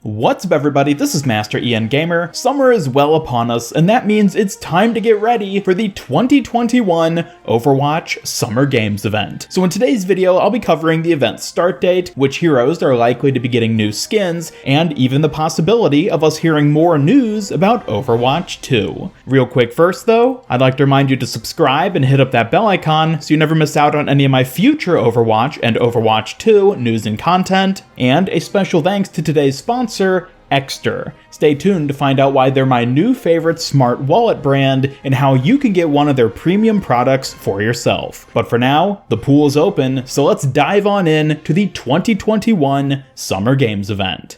What's up everybody, this is Master Ian Gamer. Summer is well upon us, and that means it's time to get ready for the 2021 Overwatch Summer Games event. So in today's video, I'll be covering the event's start date, which heroes are likely to be getting new skins, and even the possibility of us hearing more news about Overwatch 2. Real quick first though, I'd like to remind you to subscribe and hit up that bell icon so you never miss out on any of my future Overwatch and Overwatch 2 news and content, and a special thanks to today's sponsor, Ekster. Stay tuned to find out why they're my new favorite smart wallet brand and how you can get one of their premium products for yourself. But for now, the pool is open, so let's dive on in to the 2021 Summer Games event.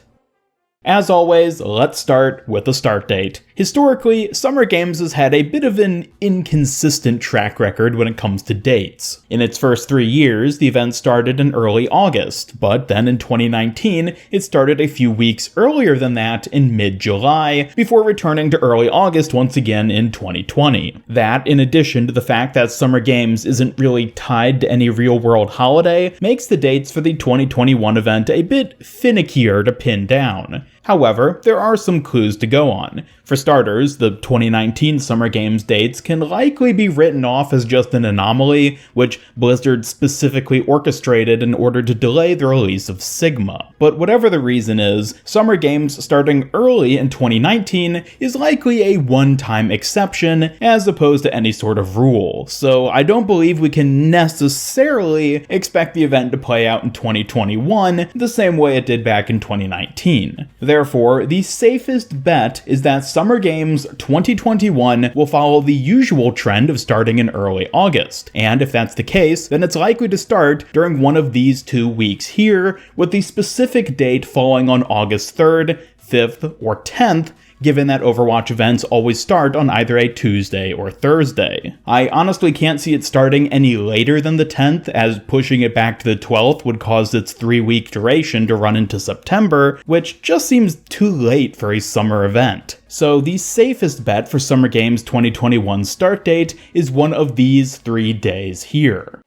As always, let's start with the start date. Historically, Summer Games has had a bit of an inconsistent track record when it comes to dates. In its first 3 years, the event started in early August, but then in 2019, it started a few weeks earlier than that in mid-July, before returning to early August once again in 2020. That, in addition to the fact that Summer Games isn't really tied to any real-world holiday, makes the dates for the 2021 event a bit finickier to pin down. However, there are some clues to go on. For starters, the 2019 Summer Games dates can likely be written off as just an anomaly, which Blizzard specifically orchestrated in order to delay the release of Sigma. But whatever the reason is, Summer Games starting early in 2019 is likely a one-time exception as opposed to any sort of rule, so I don't believe we can necessarily expect the event to play out in 2021 the same way it did back in 2019. Therefore, the safest bet is that Summer Games 2021 will follow the usual trend of starting in early August, and if that's the case, then it's likely to start during one of these 2 weeks here, with the specific date falling on August 3rd, 5th, or 10th, given that Overwatch events always start on either a Tuesday or Thursday. I honestly can't see it starting any later than the 10th, as pushing it back to the 12th would cause its 3-week duration to run into September, which just seems too late for a summer event. So the safest bet for Summer Games 2021 start date is one of these 3 days here.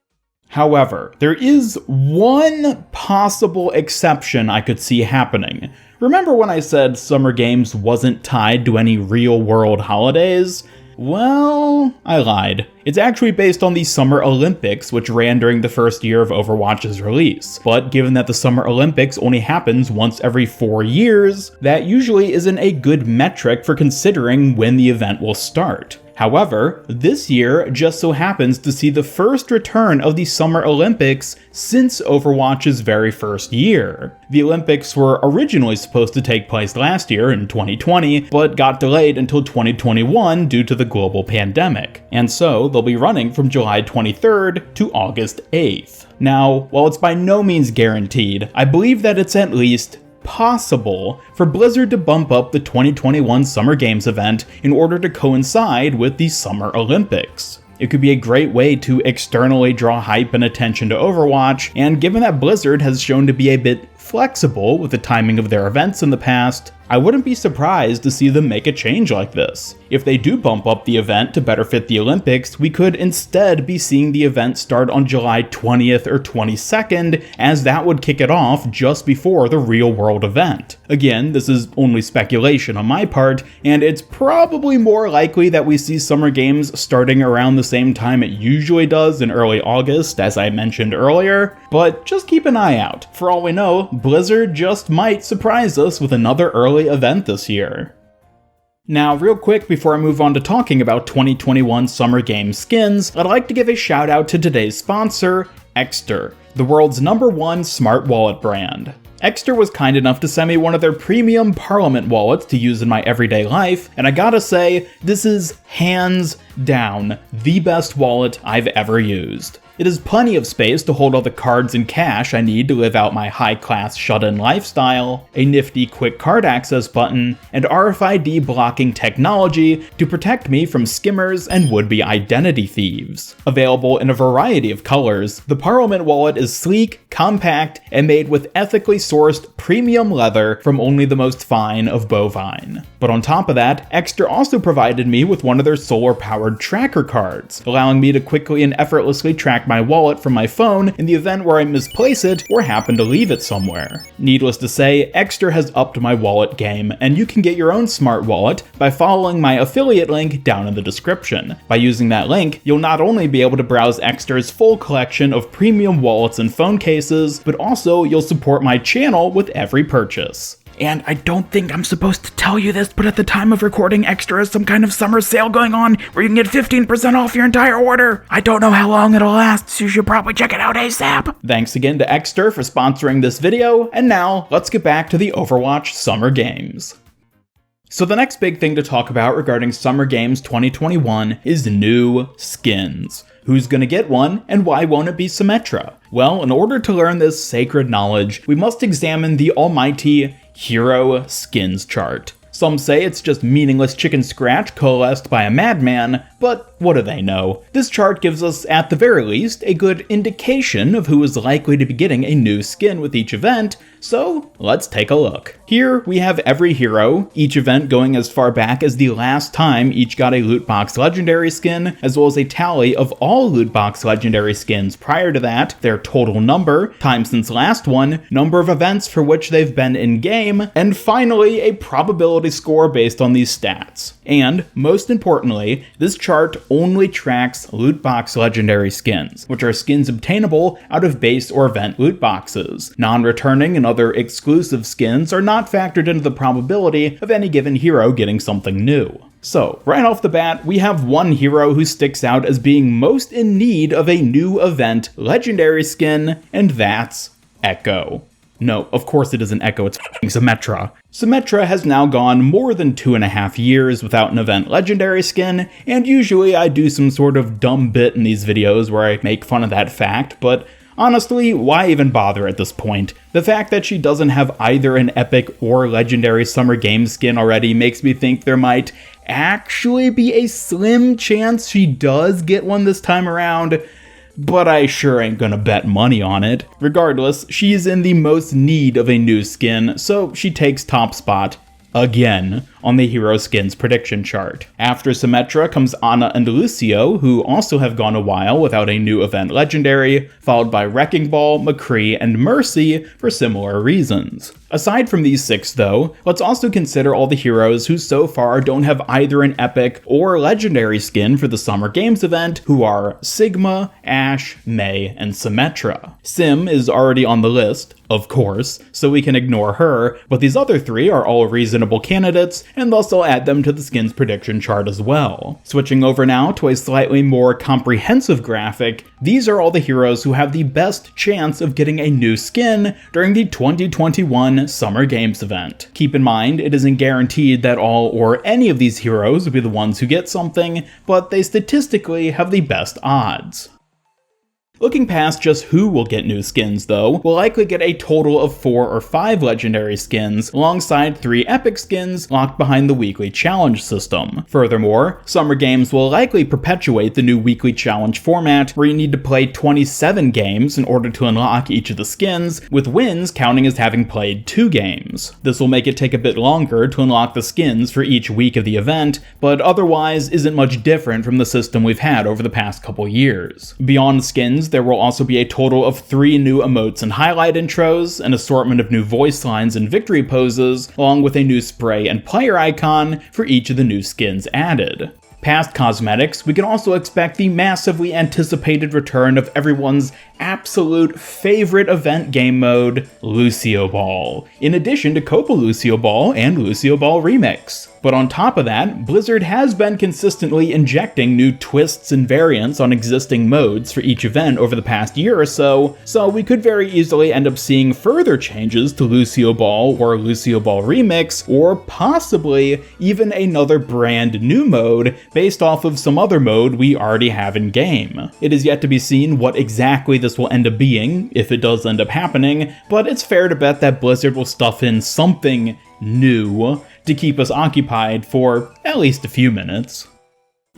However, there is one possible exception I could see happening. Remember when I said Summer Games wasn't tied to any real-world holidays? Well, I lied. It's actually based on the Summer Olympics, which ran during the first year of Overwatch's release. But given that the Summer Olympics only happens once every 4 years, that usually isn't a good metric for considering when the event will start. However, this year just so happens to see the first return of the Summer Olympics since Overwatch's very first year. The Olympics were originally supposed to take place last year in 2020, but got delayed until 2021 due to the global pandemic. And so they'll be running from July 23rd to August 8th. Now, while it's by no means guaranteed, I believe that it's at least possible for Blizzard to bump up the 2021 Summer Games event in order to coincide with the Summer Olympics. It could be a great way to externally draw hype and attention to Overwatch, and given that Blizzard has shown to be a bit flexible with the timing of their events in the past, I wouldn't be surprised to see them make a change like this. If they do bump up the event to better fit the Olympics, we could instead be seeing the event start on July 20th or 22nd, as that would kick it off just before the real-world event. Again, this is only speculation on my part, and it's probably more likely that we see Summer Games starting around the same time it usually does in early August, as I mentioned earlier, but just keep an eye out. For all we know, Blizzard just might surprise us with another early event this year. Now, real quick before I move on to talking about 2021 Summer Games skins, I'd like to give a shout out to today's sponsor, Ekster, the world's #1 smart wallet brand. Ekster was kind enough to send me one of their premium Parliament wallets to use in my everyday life, and I gotta say, this is hands down the best wallet I've ever used. It has plenty of space to hold all the cards and cash I need to live out my high-class shut-in lifestyle, a nifty quick card access button, and RFID blocking technology to protect me from skimmers and would-be identity thieves. Available in a variety of colors, the Parliament wallet is sleek, compact, and made with ethically sourced premium leather from only the most fine of bovine. But on top of that, Ekster also provided me with one of their solar-powered tracker cards, allowing me to quickly and effortlessly track my my wallet from my phone in the event where I misplace it or happen to leave it somewhere. Needless to say, Ekster has upped my wallet game, and you can get your own smart wallet by following my affiliate link down in the description. By using that link, you'll not only be able to browse Ekster's full collection of premium wallets and phone cases, but also you'll support my channel with every purchase. And I don't think I'm supposed to tell you this, but at the time of recording, Ekster has some kind of summer sale going on where you can get 15% off your entire order. I don't know how long it'll last, so you should probably check it out ASAP. Thanks again to Ekster for sponsoring this video, and now let's get back to the Overwatch Summer Games. So the next big thing to talk about regarding Summer Games 2021 is new skins. Who's gonna get one, and why won't it be Symmetra? Well, in order to learn this sacred knowledge, we must examine the almighty hero skins chart. Some say it's just meaningless chicken scratch coalesced by a madman, but what do they know? This chart gives us, at the very least, a good indication of who is likely to be getting a new skin with each event, so let's take a look. Here we have every hero, each event going as far back as the last time each got a loot box legendary skin, as well as a tally of all loot box legendary skins prior to that, their total number, time since last one, number of events for which they've been in game, and finally a probability score based on these stats. And, most importantly, this chart only tracks loot box legendary skins, which are skins obtainable out of base or event loot boxes. Non-returning and other exclusive skins are not factored into the probability of any given hero getting something new. So, right off the bat, we have one hero who sticks out as being most in need of a new event legendary skin, and that's Echo. No, of course it isn't Echo, it's Symmetra. Symmetra has now gone more than 2.5 years without an event legendary skin, and usually I do some sort of dumb bit in these videos where I make fun of that fact, but honestly, why even bother at this point? The fact that she doesn't have either an epic or legendary Summer Games skin already makes me think there might actually be a slim chance she does get one this time around, but I sure ain't gonna bet money on it. Regardless, she's in the most need of a new skin, so she takes top spot again on the hero skins prediction chart. After Symmetra comes Ana and Lucio, who also have gone a while without a new event legendary, followed by Wrecking Ball, McCree, and Mercy for similar reasons. Aside from these 6 though, let's also consider all the heroes who so far don't have either an epic or legendary skin for the Summer Games event, who are Sigma, Ashe, Mei, and Symmetra. Sim is already on the list, of course, so we can ignore her, but these other 3 are all reasonable candidates, and thus I'll add them to the skins prediction chart as well. Switching over now to a slightly more comprehensive graphic, these are all the heroes who have the best chance of getting a new skin during the 2021 Summer Games event. Keep in mind, it isn't guaranteed that all or any of these heroes will be the ones who get something, but they statistically have the best odds. Looking past just who will get new skins though, we'll likely get a total of 4 or 5 legendary skins, alongside 3 epic skins locked behind the weekly challenge system. Furthermore, Summer Games will likely perpetuate the new weekly challenge format, where you need to play 27 games in order to unlock each of the skins, with wins counting as having played 2 games. This will make it take a bit longer to unlock the skins for each week of the event, but otherwise isn't much different from the system we've had over the past couple years. Beyond skins, there will also be a total of 3 new emotes and highlight intros, an assortment of new voice lines and victory poses, along with a new spray and player icon for each of the new skins added. Past cosmetics, we can also expect the massively anticipated return of everyone's absolute favorite event game mode, Lucio Ball, in addition to Copa Lucio Ball and Lucio Ball Remix. But on top of that, Blizzard has been consistently injecting new twists and variants on existing modes for each event over the past year or so we could very easily end up seeing further changes to Lucio Ball or Lucio Ball Remix, or possibly even another brand new mode based off of some other mode we already have in game. It is yet to be seen what exactly this will end up being, if it does end up happening, but it's fair to bet that Blizzard will stuff in something new to keep us occupied for at least a few minutes.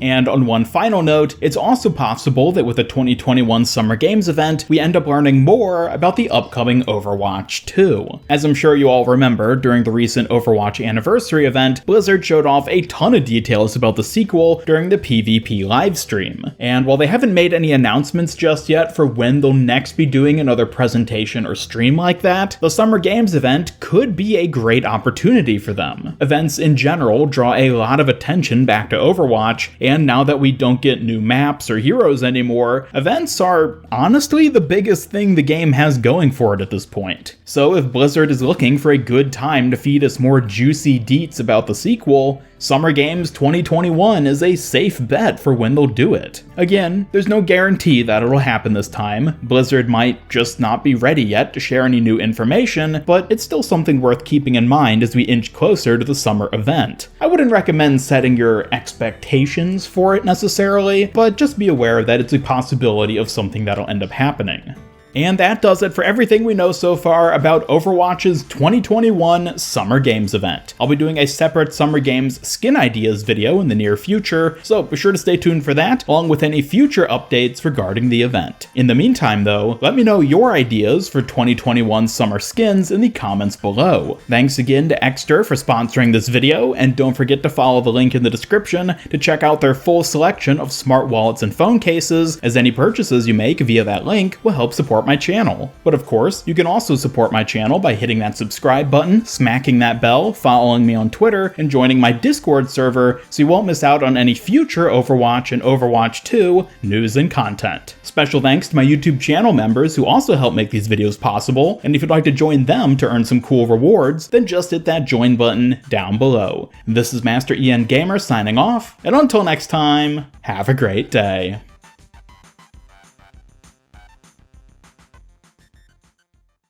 And on one final note, it's also possible that with the 2021 Summer Games event, we end up learning more about the upcoming Overwatch 2. As I'm sure you all remember, during the recent Overwatch anniversary event, Blizzard showed off a ton of details about the sequel during the PvP livestream. And while they haven't made any announcements just yet for when they'll next be doing another presentation or stream like that, the Summer Games event could be a great opportunity for them. Events in general draw a lot of attention back to Overwatch, and now that we don't get new maps or heroes anymore, events are honestly the biggest thing the game has going for it at this point. So if Blizzard is looking for a good time to feed us more juicy deets about the sequel, Summer Games 2021 is a safe bet for when they'll do it. Again, there's no guarantee that it'll happen this time. Blizzard might just not be ready yet to share any new information, but it's still something worth keeping in mind as we inch closer to the summer event. I wouldn't recommend setting your expectations for it necessarily, but just be aware that it's a possibility of something that'll end up happening. And that does it for everything we know so far about Overwatch's 2021 Summer Games event. I'll be doing a separate Summer Games skin ideas video in the near future, so be sure to stay tuned for that, along with any future updates regarding the event. In the meantime though, let me know your ideas for 2021 summer skins in the comments below. Thanks again to Ekster for sponsoring this video, and don't forget to follow the link in the description to check out their full selection of smart wallets and phone cases, as any purchases you make via that link will help support my channel. But of course, you can also support my channel by hitting that subscribe button, smacking that bell, following me on Twitter, and joining my Discord server so you won't miss out on any future Overwatch and Overwatch 2 news and content. Special thanks to my YouTube channel members who also help make these videos possible, and if you'd like to join them to earn some cool rewards, then just hit that join button down below. This is Master EN Gamer signing off, and until next time, have a great day.